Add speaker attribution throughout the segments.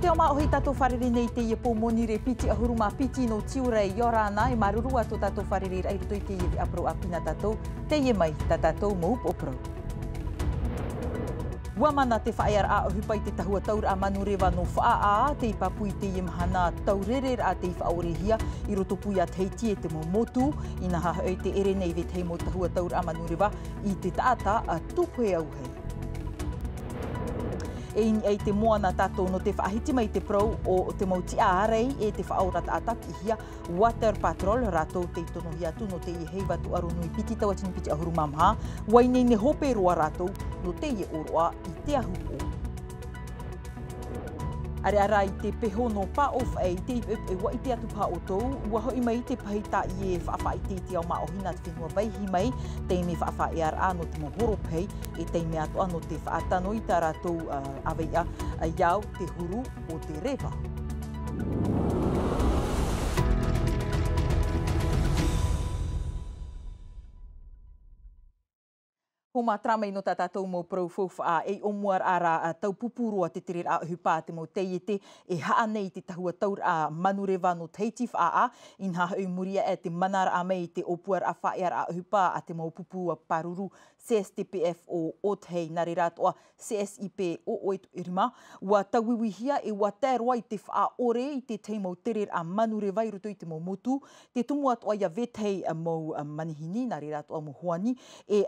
Speaker 1: te o maohi tato wharere nei te ia pō monire piti a huruma piti no tiurai i orana e maruru ato tato wharere ai roto i te ia apro apina tato te ia mai ta tato maup opro. Wamana te whaear a hupai te tahua taur a manurewa no whaa te papui te imhana taurerer a te whaorehia i roto pui a teiti e te motu ina haha e te ere nei ve te mo tahua taur a manurewa i te taata a tupe au hei. E ai te moana tātou no te whaahiti mai te prau o te mauti ārei e te whaora tātak i hia Water Patrol rātou te tonohi atu no te i hei watu aronu i piti tawatini piti ahuru mamha wainei ne hope roa rātou no te i oroa i te ahu o. Are ara i te peho no pa of e te e wa i te atu pa o tou, ua hoi mai te pahita i e whaawha i te au maohina te whenua vaihi mai, te me whaawha e ar ano te mohoro pei, e te me atu ano te whaatano i tā rātou aveia iau te huru o te rewa. Ho mātramei no tā tātou mō prauwhauwha e omuar ara tau pupurua te tere a hupā te mō teiete e haa nei te tahua taur a manurewa no teiti wha in ha hui muria e te manara a mei te opuar a whaear a hupā a te mō pupua paruru CSTPF o Othei nare rātoa CSIP o Oetu Irima ua tauiwihia e ua tēroa i te wha ore i te teimo tere a manurewa i roto i te mō motu te tumu atoa ia vetei mō manihini nare rātoa mō hoani e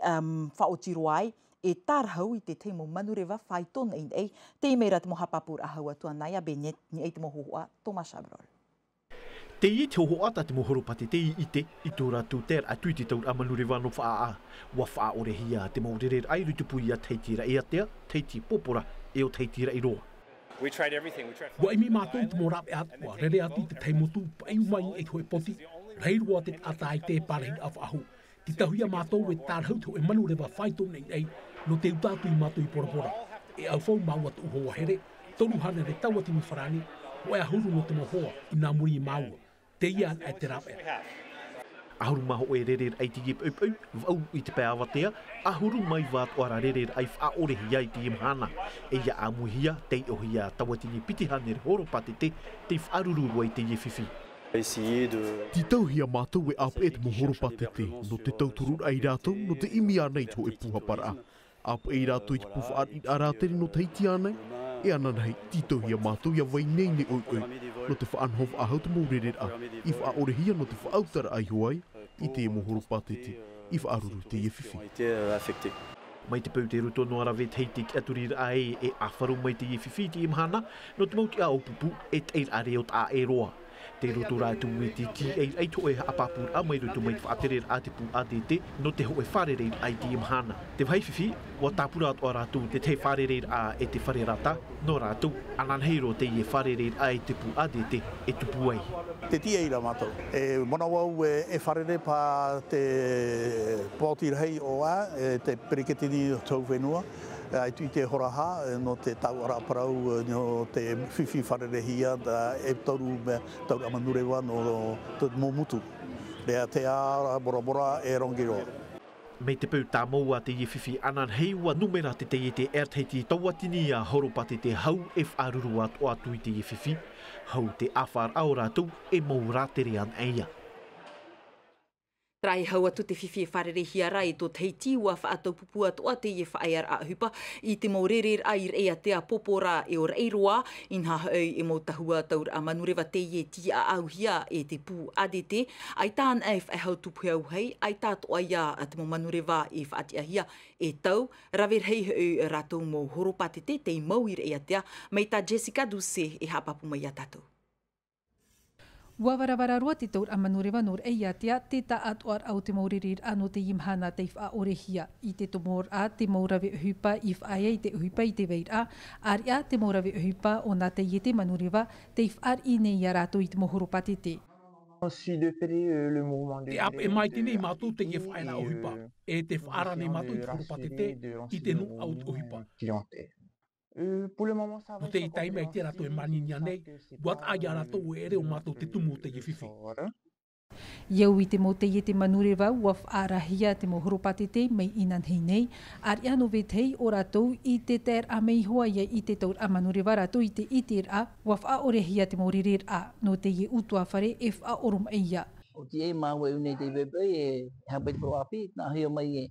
Speaker 1: o tiurai e tarhau i te teimo manurewa whaitona i nei, te meira te moha papur a haua tua nai a Benet, ni ei te moho hoa, Thomas Abrol.
Speaker 2: Te i te hoho ata te mohoro pate te i te i tō rātou ter a tui te taur a manurewa no wha wa wha orehia te maurere ai rutupui a teitira e atea, teiti popora e o teitira i roa.
Speaker 3: Wa imi mātou te morape atua, rere atu te teimotu, pai mai e koe poti, reirua te atai te parehi a whahu. Ti tahuia mātou e tārhau te o e manurewa whaito nei nei no te utatu i mātou i porapora. E au whau maua tu hoa here, tonu hana re tauatimi wharani, o e ahuru no te mohoa i nā muri i maua. Te ia e te rape.
Speaker 2: Ahuru maho e rerer ai te ip au vau i te pēa awatea, ahuru mai vāt oara rerer ai whaorehi ai te imhana. E ia amuhia, te ohia tawatini pitihane re horo pate te whaaruru ai te iwhiwhi.
Speaker 4: Ti tauhia mātou e ap e te mohoro patete, no te tauturur ai rātou, no te imi anei tō e puha para. Ap e rātou i te puwha i arāteri no teiti anei, e ananei ti tauhia mātou ia vai nei ne oi, no te whaanhov ahau te mōrerer a, i whaorehia no te whaautara ai hoai, i te mohoro patete, i whaaruru te iwhiwhi.
Speaker 2: Mai te pau te ruto no arawe teiti ki aturira ai e awharu mai te iwhiwhi te imhana, no te mauti a opupu e teir areo ta e roa. Te roto rātu me te ki ei to e apapur a mai roto mai whaaterer a te pu ADT no te ho e wharerer ai te imhana. Te whaiwhiwhi, wa tāpura atoa rātu te wharerer a e te wharerata, no rātu, ananheiro te i e wharerer ai te pu ADT e tupu ai.
Speaker 5: Te tia ira mātou. E mona wau e wharere pa te pōtirahei o a, te periketini tau whenua. Ai tui te horaha no te tau ara parau no te whiwhi wharerehia e tauru me tauru amanurewa no te momutu. Rea te ara bora bora e rongiroa.
Speaker 2: Mei te pau tā maua te iwhiwhi anan heiwa numera te te erteiti tauatini a horopate te hau e whaaruru atu atu i te iwhiwhi. Hau te awhar au rātou e mau rātere an eia.
Speaker 1: Rai hau atu te whiwhi e wharerehi ara e tō teiti ua whaatau pupu atoa te i e whaear a hupa i te maurerer air e a te a popora e o reiroa in ha hau e mau tahua taur a manurewa te i e ti a auhia e te pu ADT ai tāna e whaehau tupu au hei ai tātoa ia a te mau manurewa e whaati ahia e tau rawer hei hau rātou mau horopatete te i mau i rei atea mai tā Jessica Duse e hapapu mai a tātou.
Speaker 6: Ua warawararua te taur a manurewa nor e iatea te ta atuar au te maurerir ano te imhana te wha orehia i te tomor a te maurawe uhupa i whaia i te uhupa i te veira ari a te maurawe uhupa o nā te iete manurewa te whaar i nei a rātou i te mohoro patete.
Speaker 3: Te ap e mai tine i mātou te ie whaena uhupa e te whaara nei mātou i te mohoro patete i te nu au uhupa. No te itaime i te rato e maninia nei, buat aia rato o ere o mātou te tumu te iwhiwhi.
Speaker 6: Iau I te mo te te manureva ua whaarahia te mo horopatete mei inan hei nei, ar iano vetei o ratou I te ter a mei hoa ia I te taur a manureva ratou I te iter a ua whaorehia te mo ririr a no te ie utua whare e whaorum eia.
Speaker 7: O te e maua e unei te pepe e hapei te pro api, nā hea mai e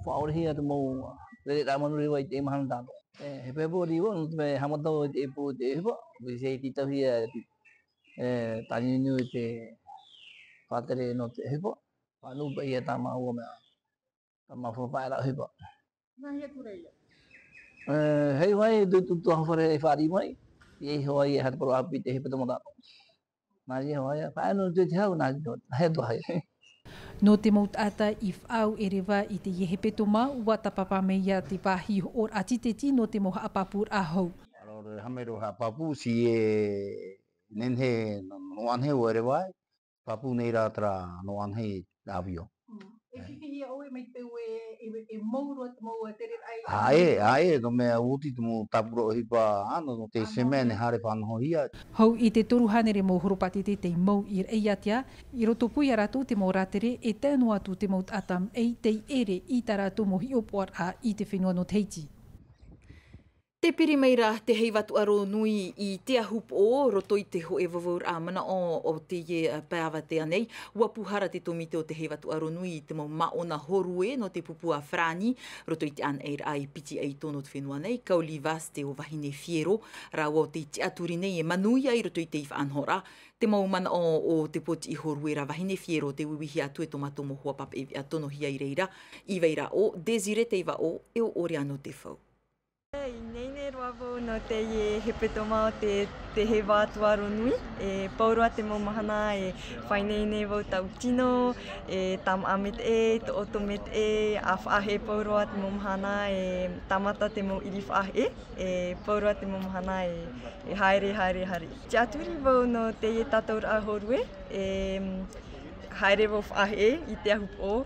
Speaker 7: whaorehia te mo ririr a manureva I te mahana tātou. He pepo riwa, no te hamatau e te epo te ewa, o se ti tauhia tani unu e te whatere no te hepa. Whanupa ia tā maua mea, tā mawhawhaera hepa. Nā hea kura ia? Hei mai, tu hawhare e whaari mai, i hoa ia hata paro api te hepa te mo tātou. Nā ia hoa ia, whaenu te hau, nā hea tua hai.
Speaker 6: No te mautata I whau e rewa I te iehepetoma ua tapapa me ia te wāhi or atiteti no te moha apapur a hau.
Speaker 8: Alore hamero ha papu si e nenhe no anhe o rewa papu nei rā tra no anhe avio.
Speaker 6: E whiwhi au e mai teu e mauro te maua te rer ai.
Speaker 8: Ae, no mea uti te mo tapuro hipa ano no te semene hare whanoho hia.
Speaker 6: Hau I te toru hanere mo horopatete te mau I reiatia, I roto pui a rātou te mau rātere e tēnu atu te mau atam ei te ere I tā rātou mo hiopoar a I te whenua no teiti.
Speaker 1: Te piri meira te hei watu aro nui I te ahup o roto I te ho e wawaur a mana o te ie pēawa te anei. Ua puhara te tomite o te hei watu aro nui I te mau maona horue no te pupua Frani. Roto I te an eir ai piti ai tono te whenua nei. Kauli vas te o wahine fiero. Rā o te te aturi nei e manui ai roto I te iwa anhora. Te mau mana o te poti I horue ra wahine fiero te wiwihi atu e tomato mo hua pap e atono hia I reira. I veira o Desire te iwa o e o ore ano te whau.
Speaker 9: Nei nei roa vau no te ie hepetoma o te he wātu aro nui. E paurua te maumahana e whai nei nei vau tau tino, e tam amit e, to otomet e, a whaahe paurua te maumahana e tamata te mau iri whaahe e paurua te maumahana e haere haere haere. Te aturi vau no te ie tātou rā horue, e haere vau whaahe I te ahup o.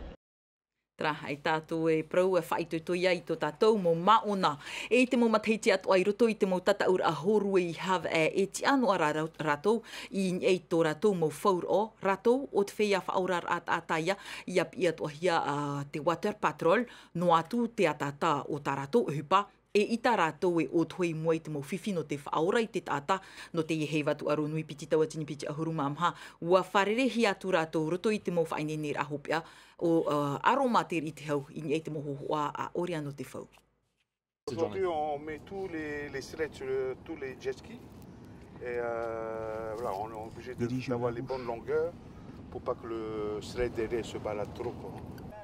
Speaker 1: Tra, ai tātou e prau e whaitotoi ai tō tātou mō maona. E te mō mateiti atu ai roto I te mō tataur a horue I have e ti anu ara ratou I ei tō ratou mō whaur o ratou o te whea whaaurar at ataia I api atu ahia te water patrol no atu te atata o tā ratou hupa. E I tā rātou e o toi mua I te mau whiwhi no te whaora I te tāta no te hei watu aro nui piti taua tini piti ahuru mamha. Ua wharerehi atu rātou roto I te mau whainene rā hopea o aromater I te hau I ei te mau hoa a ore ano te whau.
Speaker 10: Aujourd'hui, on met tous les sleds sur tous les jet skis. Et voilà, on est obligé d'avoir les bonnes longueurs pour pas que le sled derrière se balade trop.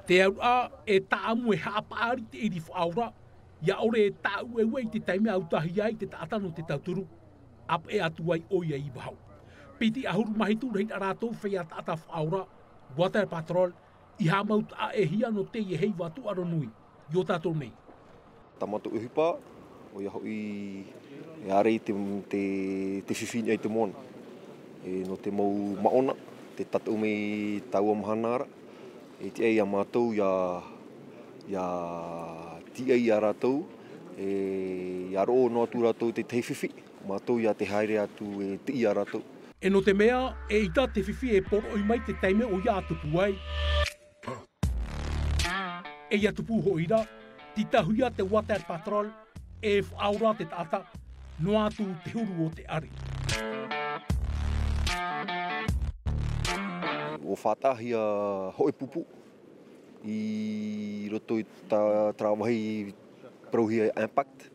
Speaker 3: Te au a e tāmu e hāpāri te iri whaura. Ia ore e tāu e wei te taime au tahi ai te tātano te tauturu. Ap e atu ai oia I wahau. Piti ahuru mahitu rei rātou whea tāta whaura. Water patrol. I hāmaut a e hia no te hei watu aro nui. I o tātou nei.
Speaker 11: Tamatu uhipa. O ia hoi e are te whiwhini ai te moana. E no te mau maona. Te tatu mei taua mahanara. E te ei a mātou ia ti ai a rātou, e aro no atu rātou te teiwhiwhi, mātou ia te haere atu e te I a rātou.
Speaker 3: E no te mea, e ita te whiwhi e poro I mai te teime o ia atupu ai. E ia tupu ho ira, ti tahuia te water patrol, e whaura te tata, no atu te huru o te ari.
Speaker 11: O whatahia hoe pupu, I roto I trawahi prohia impact.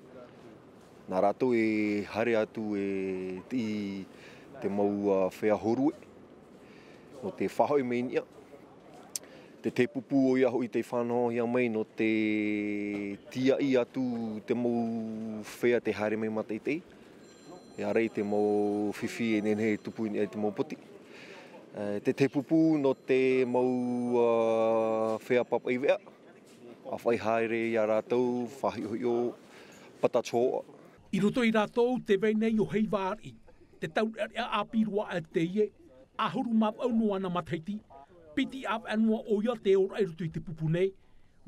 Speaker 11: Nā rātou e hare atu e te mau whea horue. No te whahoi me inia. Te pupu o ia hoi te whanoho hia mai no te tia I atu te mau whea te hare mai mataitei. E arei te mau whiwhi e nenhe tupu I te mau poti. Te pupu no te mau whea papa I wea. A whai haere I a rātou, whahi hoi o patachoa.
Speaker 3: I roto I rātou te weinei o hei wāri. Te tau a apirua a te ie, a huru mau au no ana mataiti. Piti ap anua o ia te ora I roto I te pupu nei.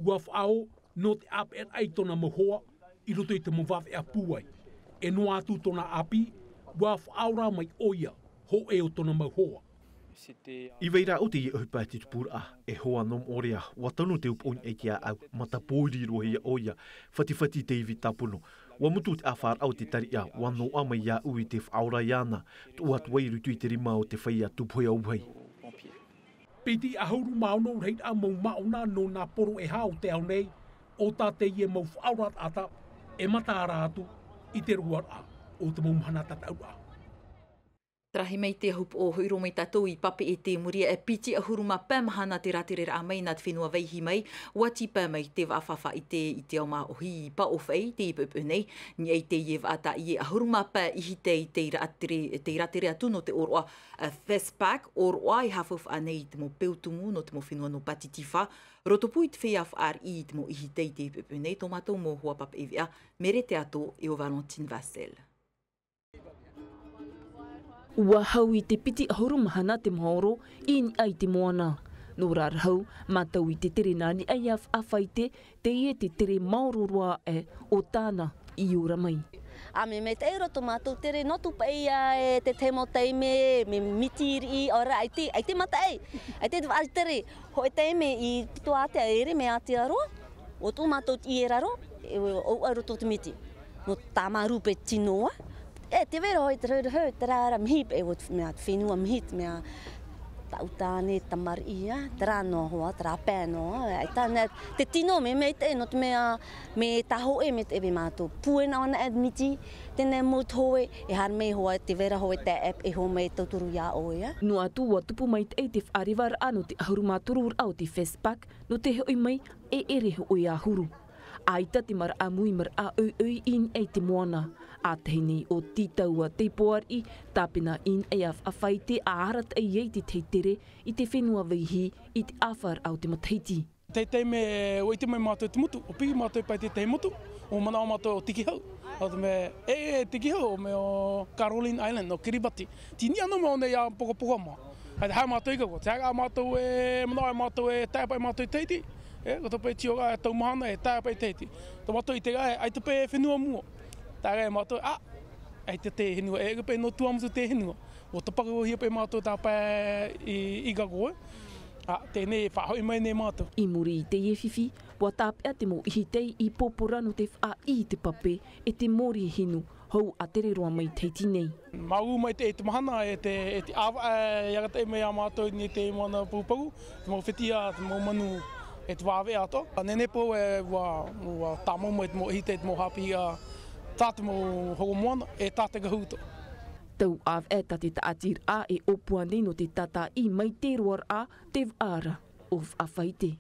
Speaker 3: Ua whao no te ap en ai tona mohoa, I roto I te mawawhi a puai. E no atu tona api, ua whaora mai oia, ho e o tona mohoa.
Speaker 2: I veira o te i upa te tupura e hoa nom orea wa tonu te upon e kia au mata pōri rohi oia whati te iwi tapuno. Wa mutu te awhar au te tari a wano ama ia ui te whaura iana tu atu wairu tui te rima o te whaia tupoe au hei.
Speaker 3: Piti a hauru maono reit a mau maona no nā poro e hao te au nei o tā te ie mau whaurat ata e mata ara atu i te ruar a o te mau mahana tatau a.
Speaker 1: Trahi mei te hup o huiro mei tatou I pape e te muria e piti a huruma pēmahana te ratirera a mei nā te whenua veihi mei, wati pē mei te wawhawha I te au mā ohi I pa o whei, te ipupu nei, ni ei te ie wata I e a huruma pē ihi te ratere atu no te oroa Festpack, oroa I hawhawh a nei te mo peutumu no te mo whenua no patitiwha, rotopui te whea whaar I te mo ihi te ipupu nei, tō mātou mō hua pape e wea, mere te ato e o Valentine Vassel.
Speaker 12: Ua hau I te piti ahuru mahana te maoro I ni ai te moana. Nō rārhau, mātau I te tere nāni ai awhaite te ie te tere maoro roa e o tāna I ora mai.
Speaker 13: A me te roto mātou tere notu paia e te temo teime, me mitiri ora ai te mata ei. Ai te wāi tere, hoi teime I tito ate a ere me ate aroa. O tō mātou I e raro, o aroto te miti. No tāmaru pe tinoa. E te wera hoi te rau te rāra mhip e wot mea te whenua mhit mea tautāne tamar ia, te rāno hoa, te rāpēno. Te tino me te no te mea me taho e me te ewe mātou. Puena ana e miti, tēnei mot hoe, e har mei hoa te wera hoi te app e hoa me tauturu ia oia.
Speaker 12: No atu wa tupu mai te te whaariwara ano te ahuru māturu au te Festpack, no te hoi mai e ere hoi ahuru. Aita te mara a mui mara a ui in ei te moana. A teini o titaua te poari, tāpina in ei a whaite a arat ei ei te teitere I te whenua veihi I te awhar au te mataiti.
Speaker 14: Teitei me o ite mai mātou te mutu, o pigi mātou pai te mutu, o mana o mātou o Tikihau. O te me Tikihau o me o Caroline Island, o Kiribati. Tini anō me o nei a poko mā. Hei te hau mātou I kako, te haka mātou mana o mātou tāpai mātou teiti. Ko te pai tioga e taumahana e tāpai teiti. Tō mātou I te gai, ai te pai e whenua mua. Tā gai mātou, ai te henua, e pai no tuamutu te henua. O te pakaua hia pai mātou tāpai I gagoe. Tēnei e whahoi mai nei mātou.
Speaker 12: I muri I te iewhiwhi, wa tāpea te mo ihitei I poporano te wha I te pape e te mori hinu, hou a tere roa mai teiti nei.
Speaker 14: Mau mai te mahana e te awa, iagatei mai a mātou ni te moana pūpagu, te mo whitia, te mo manu, e te wāwe ato. Nene po e wa tāmo mai te mo ihitei, te mo hapi a tāte mo hogo moana, e tāte gahuto.
Speaker 12: Tau av e tate taatir a e opua nei no te tata I mai te roar a te wāra o whawhaite.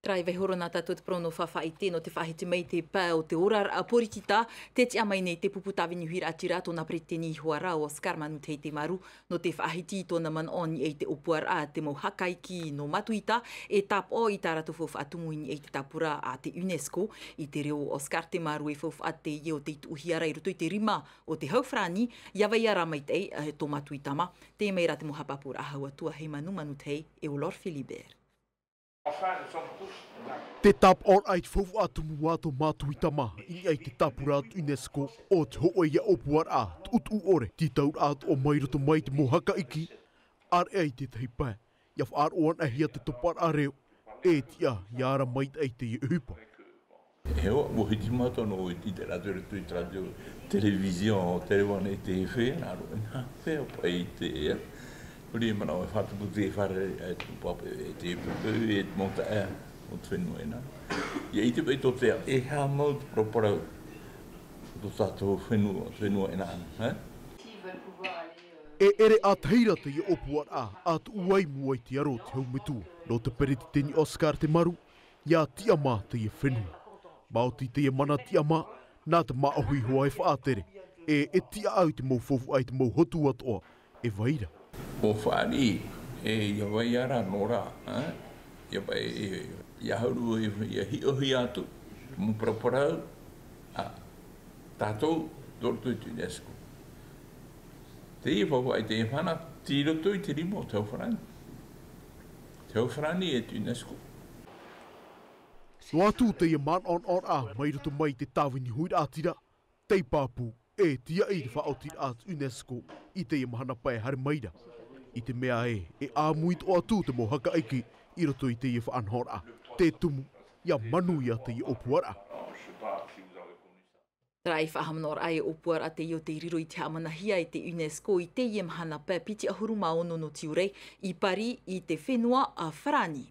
Speaker 1: Trai vei horona tātou te prono whawhaite no te whahete mei te pā o te ora a poritita, te te amai nei te puputāwe nihuira atira tōna preteni huara o Oscar manu te te maru no te whahiti tōna man oni ei te opuar a te mau hakaiki no matuita e tap o I tā ratu whawha atumuini ei te tapura a te UNESCO I te reo Oscar te maru e whawha te ie o te uhiara I roto I te rima o te haufrani iawai ara mai te tō matuitama te meira te mohapapura a haua tua hei manu tei e o Lord Philibert.
Speaker 4: Te tap or ai whau atu mua to mātuitama I ai te tapura atu UNESCO o te hoa ia opuar a utu ore ti taur atu o mairoto mai te mohaka iki ar ai te teipai ia whaar oan ahia te topar a reo e tia iara mai ai te I uhupa.
Speaker 15: Heo, mo hiti mātou no I te radio tui radio television o Terewana I te whea naro nā whea pai te ea. Uri mana o whatupu te whare e tu pape e te pupu e te monta ea o te whenua e nā. Ia I te pai tō te e hea mau te proporau tō tātou whenua e nā.
Speaker 4: E ere a teira te I opuar a atu uai muai te aro te hau metua. No te pereti teni Oscar te maru, ia tiama te I whenua. Mauti te mana tiama, nā te maahui hoa e whaatere. E tia au te mau fofu ai te mau hotu atoa, e vaira.
Speaker 15: O whaari, e ia wai ara nora, ia pai ia hauru ia hiohi atu, mu praparau, tātou dortu I te UNESCO. Te ia whau ai te whana, tīroto I te rimo o te hauwharani. Te hauwharani e te UNESCO.
Speaker 4: No atu te ia man on a, mai roto mai te tāwini huira atira, tei pāpū E tia i whaoti at UNESCO i te imahana pai hare maira. I te mea e āmuit o atu te mohaka iki i roto i te i whaanhora. Te tumu, ia manu ia te i opuara.
Speaker 1: Rai whahamnor ai opuara te i o te riro i te amanahia i te UNESCO i te imahana pai piti ahuru maono no tiurai i pari i te whenua a Wharani.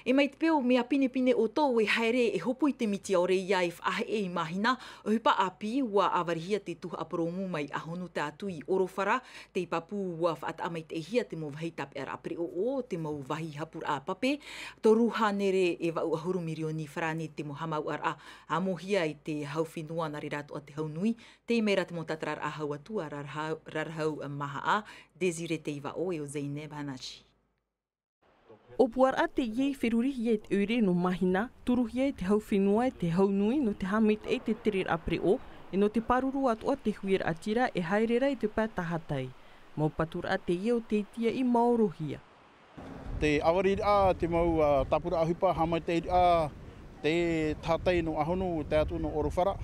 Speaker 1: E mai te peo mea pine o tō e haere e hopo i te miti aore ia i whaahe e i mahina, o hupa api ua awarihia te tuha aporomu mai ahonu te atu i orowhara, te ipapu ua whaata amai te ehia te mo wahi tape ara apre o te mau wahi hapur a pape, to ruha nere e wau ahuru mirioni Wharani te mo hamau ara a mohia i te hauwhenua nari rato a te haunui, te mera te mo tatarar a hau atua rarhau maha a, Desire te iwa o e o Zainab Hanachi.
Speaker 16: O puara te iei whirurihi e te ure no mahina, turuhi e te hauwhenua e te haunui no te hamit e te terir apre o, e no te paruru atua te huir atira e haerera i te pētahatai. Mau patura te iei o te itia i maorohia.
Speaker 17: Te awarir a te mau tapura ahupa hamai te a te tātai no ahonu te atu no orowhara.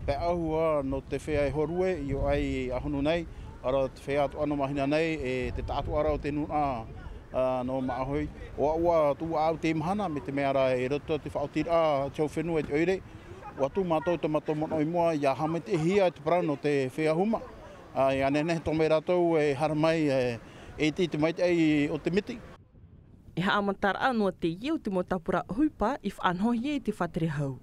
Speaker 17: Pe ahua no te whea e horue i o ai ahonu nei, ara te whea atu ano mahina nei e te tātu ara o te nuna no maahoi. Oa tu au te imahana me te meara e roto te whaotira tau whenua e te oire. Oa tu mātou te mato mono i mua ia hame te hia te parano te whea huma. Ia nene tō mei rātou e haramai e te maite ai o te miti.
Speaker 16: E haamatara anō te ieu te mo tapura hupa i whanhohi e te whatere hau.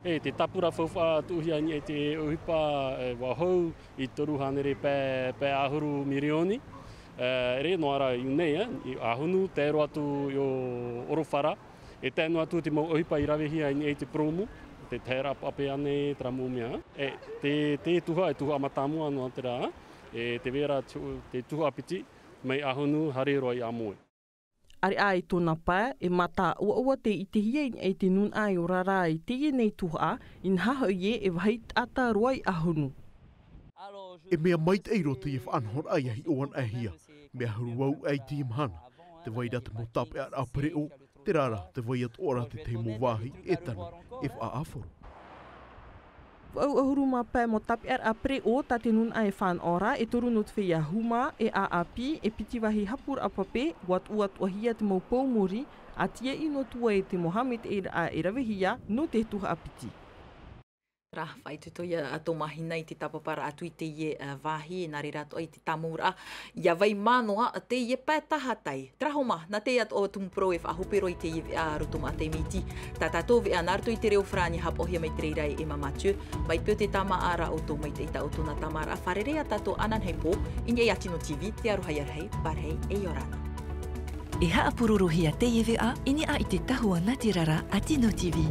Speaker 18: E te tapura whawha tuhia ni e te uhipa wahou i toru hanere pē ahuru mirioni. Re no ara i nei, i ahunu, te ero atu i o orowhara. E tēnu atu te mau uhipa i rawehia i e te promu, te tēra pape ane tramu mea. Te tuha e tuha amatamua no te rā, e te vera te tuha apiti, mai ahunu harero i amoe.
Speaker 16: Ari ai tōna pā, e mata ua te itihia i e te nun ai o rara i te nei tuha, in haho i e wahit ata roa i ahunu.
Speaker 4: E mea mait ei roto i whaanhor ai ahi oan ahia, mea haruau ai te imahana, te waira te motape ar apre o, te rara te waiat ora te te mowahi e tanu e whaaforo.
Speaker 16: Wau ahuru mā pē motape ar apre o ta te nun ai whan ora e toru no te whia huma e a api e piti wahi hapur apape wat uat wahia te mau paumori a tia ino tua e te Mohamed e a e rawehia no te tuha apiti.
Speaker 1: Rā, whai tuto ia ato mahina i te tapapara atu i te ie wāhi e nari rato i te tamura. Ia vai manoa te ie pētahatai. Trahoma, na te ato o tumpro e whahopero i te ie a rotoma te miti. Tātātō vea narto i te reo Whrani hapohia mai te reirai e mamatio. Vai pio te tama ara o tō mai te ita o tōna tamara. Wharere a tātō anan hei pō, inge i Atino TV, te aruhai arhei, parhei e orana.
Speaker 19: E haapururu hia te ie vea, ini a i te tahua natirara Atino TV.